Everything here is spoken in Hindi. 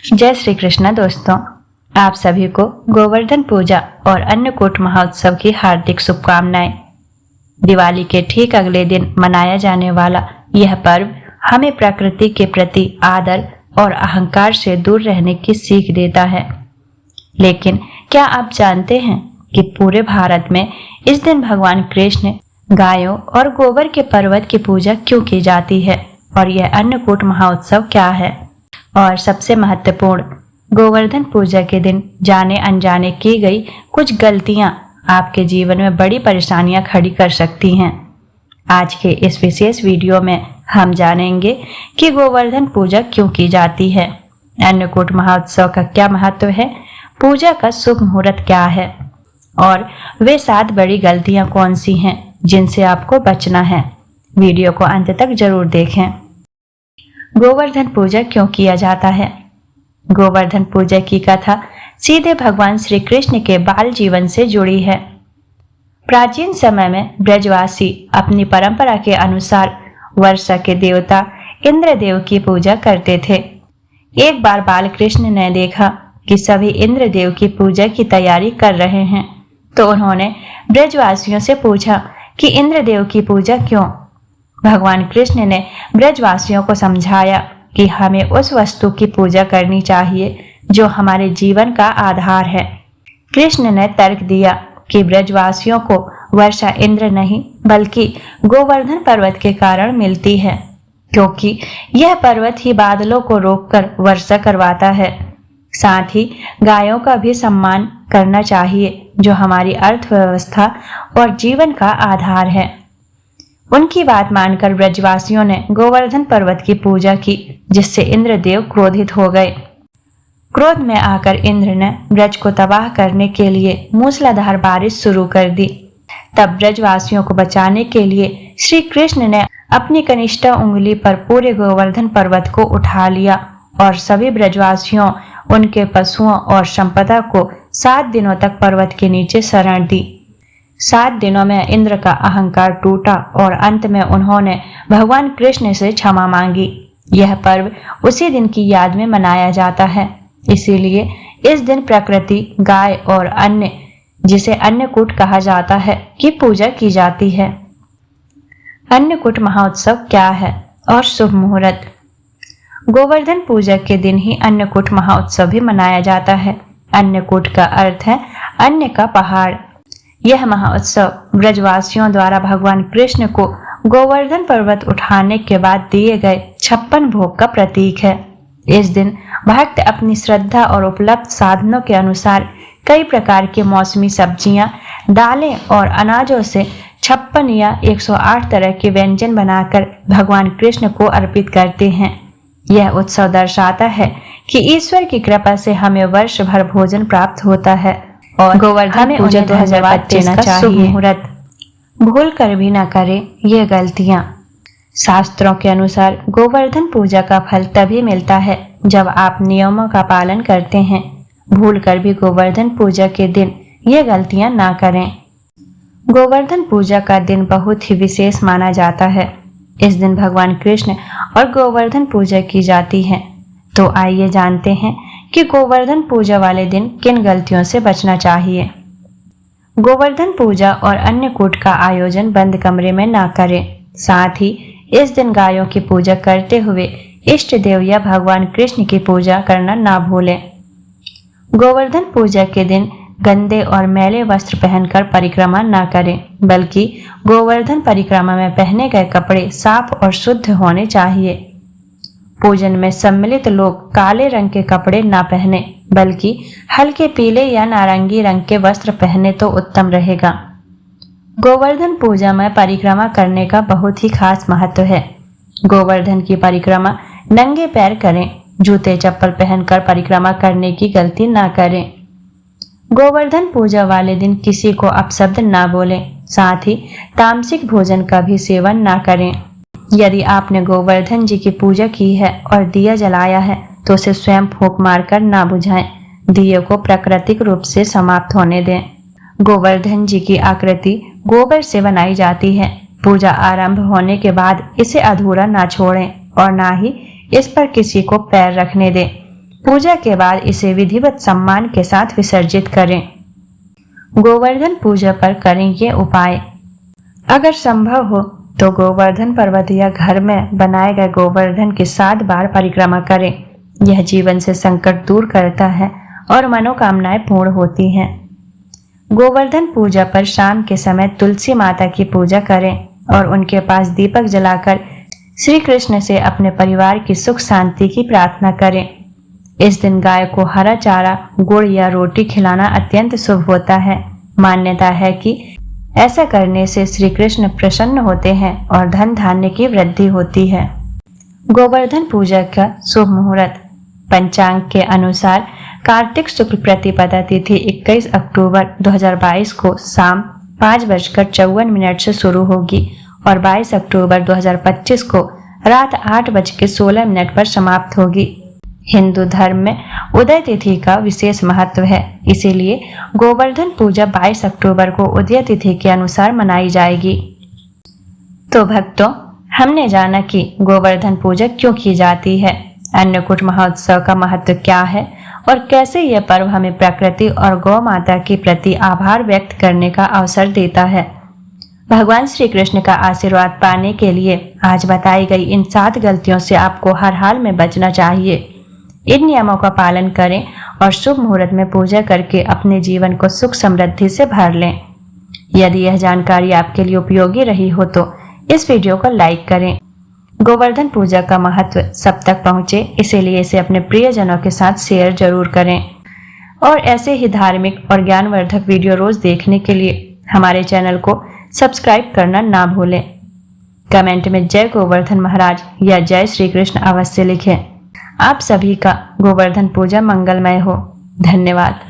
जय श्री कृष्ण दोस्तों, आप सभी को गोवर्धन पूजा और अन्नकूट महोत्सव की हार्दिक शुभकामनाएं। दिवाली के ठीक अगले दिन मनाया जाने वाला यह पर्व हमें प्रकृति के प्रति आदर और अहंकार से दूर रहने की सीख देता है। लेकिन क्या आप जानते हैं कि पूरे भारत में इस दिन भगवान कृष्ण गायों और गोबर के पर्वत की पूजा क्यों की जाती है और यह अन्नकूट महोत्सव क्या है? और सबसे महत्वपूर्ण, गोवर्धन पूजा के दिन जाने अनजाने की गई कुछ गलतियां आपके जीवन में बड़ी परेशानियां खड़ी कर सकती हैं। आज के इस विशेष वीडियो में हम जानेंगे कि गोवर्धन पूजा क्यों की जाती है, अन्नकूट महोत्सव का क्या महत्व है, पूजा का शुभ मुहूर्त क्या है और वे 7 बड़ी गलतियां कौन सी हैं जिनसे आपको बचना है। वीडियो को अंत तक जरूर देखें। गोवर्धन पूजा क्यों किया जाता है? गोवर्धन पूजा की कथा सीधे भगवान श्री कृष्ण के बाल जीवन से जुड़ी है। प्राचीन समय में ब्रजवासी अपनी परंपरा के अनुसार वर्षा के देवता इंद्रदेव की पूजा करते थे। एक बार बाल कृष्ण ने देखा कि सभी इंद्रदेव की पूजा की तैयारी कर रहे हैं, तो उन्होंने ब्रजवासियों से पूछा कि इंद्रदेव की पूजा क्यों? भगवान कृष्ण ने ब्रजवासियों को समझाया कि हमें उस वस्तु की पूजा करनी चाहिए जो हमारे जीवन का आधार है। कृष्ण ने तर्क दिया कि ब्रजवासियों को वर्षा इंद्र नहीं बल्कि गोवर्धन पर्वत के कारण मिलती है, क्योंकि यह पर्वत ही बादलों को रोककर वर्षा करवाता है। साथ ही गायों का भी सम्मान करना चाहिए जो हमारी अर्थव्यवस्था और जीवन का आधार है। उनकी बात मानकर ब्रजवासियों ने गोवर्धन पर्वत की पूजा की, जिससे इंद्रदेव क्रोधित हो गए। क्रोध में आकर इंद्र ने ब्रज को तबाह करने के लिए मूसलाधार बारिश शुरू कर दी। तब ब्रजवासियों को बचाने के लिए श्री कृष्ण ने अपनी कनिष्ठ उंगली पर पूरे गोवर्धन पर्वत को उठा लिया और सभी ब्रजवासियों, उनके पशुओं और संपदा को 7 दिनों तक पर्वत के नीचे शरण दी। 7 दिनों में इंद्र का अहंकार टूटा और अंत में उन्होंने भगवान कृष्ण से क्षमा मांगी। यह पर्व उसी दिन की याद में मनाया जाता है, इसीलिए इस दिन प्रकृति, गाय और अन्य, जिसे अन्नकूट कहा जाता है, की पूजा की जाती है। अन्नकूट महोत्सव क्या है और शुभ मुहूर्त? गोवर्धन पूजा के दिन ही अन्नकूट महोत्सव भी मनाया जाता है। अन्नकूट का अर्थ है अन्न का पहाड़। यह महोत्सव ब्रजवासियों द्वारा भगवान कृष्ण को गोवर्धन पर्वत उठाने के बाद दिए गए 56 भोग का प्रतीक है। इस दिन भक्त अपनी श्रद्धा और उपलब्ध साधनों के अनुसार कई प्रकार की मौसमी सब्जियां, दालें और अनाजों से 56 या 108 तरह के व्यंजन बनाकर भगवान कृष्ण को अर्पित करते हैं। यह उत्सव दर्शाता है कि ईश्वर की कृपा से हमें वर्ष भर भोजन प्राप्त होता है और गोवर्धन पूजा 2025 का शुभ मुहूर्त भूल कर भी न करें ये गलतियां। शास्त्रों के अनुसार गोवर्धन पूजा का फल तभी मिलता है जब आप नियमों का पालन करते हैं। भूल कर भी गोवर्धन पूजा के दिन ये गलतियां ना करें। गोवर्धन पूजा का दिन बहुत ही विशेष माना जाता है। इस दिन भगवान कृष्ण और गोवर्धन पूजा की जाती है। तो आइए जानते हैं कि गोवर्धन पूजा वाले दिन किन गलतियों से बचना चाहिए। गोवर्धन पूजा और अन्नकूट का आयोजन बंद कमरे में ना करें। साथ ही इस दिन गायों की पूजा करते हुए इष्ट देव या भगवान कृष्ण की पूजा करना ना भूलें। गोवर्धन पूजा के दिन गंदे और मैले वस्त्र पहनकर परिक्रमा ना करें, बल्कि गोवर्धन परिक्रमा में पहने गए कपड़े साफ और शुद्ध होने चाहिए। पूजन में सम्मिलित लोग काले रंग के कपड़े ना पहने, बल्कि हल्के पीले या नारंगी रंग के वस्त्र पहने तो उत्तम रहेगा। गोवर्धन पूजा में परिक्रमा करने का बहुत ही खास महत्व है। गोवर्धन की परिक्रमा नंगे पैर करें। जूते चप्पल पहनकर परिक्रमा करने की गलती ना करें। गोवर्धन पूजा वाले दिन किसी को अपशब्द ना बोलें। साथ ही तामसिक भोजन का भी सेवन ना करें। यदि आपने गोवर्धन जी की पूजा की है और दिया जलाया है तो उसे स्वयं फूंक मारकर ना बुझाएं। दिए को प्राकृतिक रूप से समाप्त होने दें। गोवर्धन जी की आकृति गोबर से बनाई जाती है। पूजा आरंभ होने के बाद इसे अधूरा ना छोड़ें और ना ही इस पर किसी को पैर रखने दें। पूजा के बाद इसे विधिवत सम्मान के साथ विसर्जित करें। गोवर्धन पूजा पर करें ये उपाय। अगर संभव हो तो गोवर्धन पर्वत या घर में बनाए गए गोवर्धन की 7 बार परिक्रमा करें। यह जीवन से संकट दूर करता है और मनोकामनाएं पूर्ण होती हैं। गोवर्धन पूजा पर शाम के समय तुलसी माता की पूजा करें और उनके पास दीपक जलाकर श्री कृष्ण से अपने परिवार की सुख शांति की प्रार्थना करें। इस दिन गाय को हरा चारा, गुड़ या रोटी खिलाना अत्यंत शुभ होता है। मान्यता है कि ऐसा करने से श्री कृष्ण प्रसन्न होते हैं और धन धान्य की वृद्धि होती है। गोवर्धन पूजा का शुभ मुहूर्त। पंचांग के अनुसार कार्तिक शुक्ल प्रतिपदा तिथि 21 अक्टूबर 2022 को शाम 5:54 से शुरू होगी और 22 अक्टूबर 2025 को रात 8:16 पर समाप्त होगी। हिंदू धर्म में उदय तिथि का विशेष महत्व है, इसीलिए गोवर्धन पूजा 22 अक्टूबर को उदय तिथि के अनुसार मनाई जाएगी। तो भक्तों, हमने जाना कि गोवर्धन पूजा क्यों की जाती है, अन्नकूट महोत्सव का महत्व क्या है और कैसे यह पर्व हमें प्रकृति और गौ माता के प्रति आभार व्यक्त करने का अवसर देता है। भगवान श्री कृष्ण का आशीर्वाद पाने के लिए आज बताई गई इन 7 गलतियों से आपको हर हाल में बचना चाहिए। इन नियमों का पालन करें और शुभ मुहूर्त में पूजा करके अपने जीवन को सुख समृद्धि से भर लें। यदि यह जानकारी आपके लिए उपयोगी रही हो तो इस वीडियो को लाइक करें। गोवर्धन पूजा का महत्व सब तक पहुंचे, इसीलिए इसे अपने प्रियजनों के साथ शेयर जरूर करें। और ऐसे ही धार्मिक और ज्ञानवर्धक वीडियो रोज देखने के लिए हमारे चैनल को सब्सक्राइब करना ना भूलें। कमेंट में जय गोवर्धन महाराज या जय श्री कृष्ण अवश्य लिखें। आप सभी का गोवर्धन पूजा मंगलमय हो। धन्यवाद।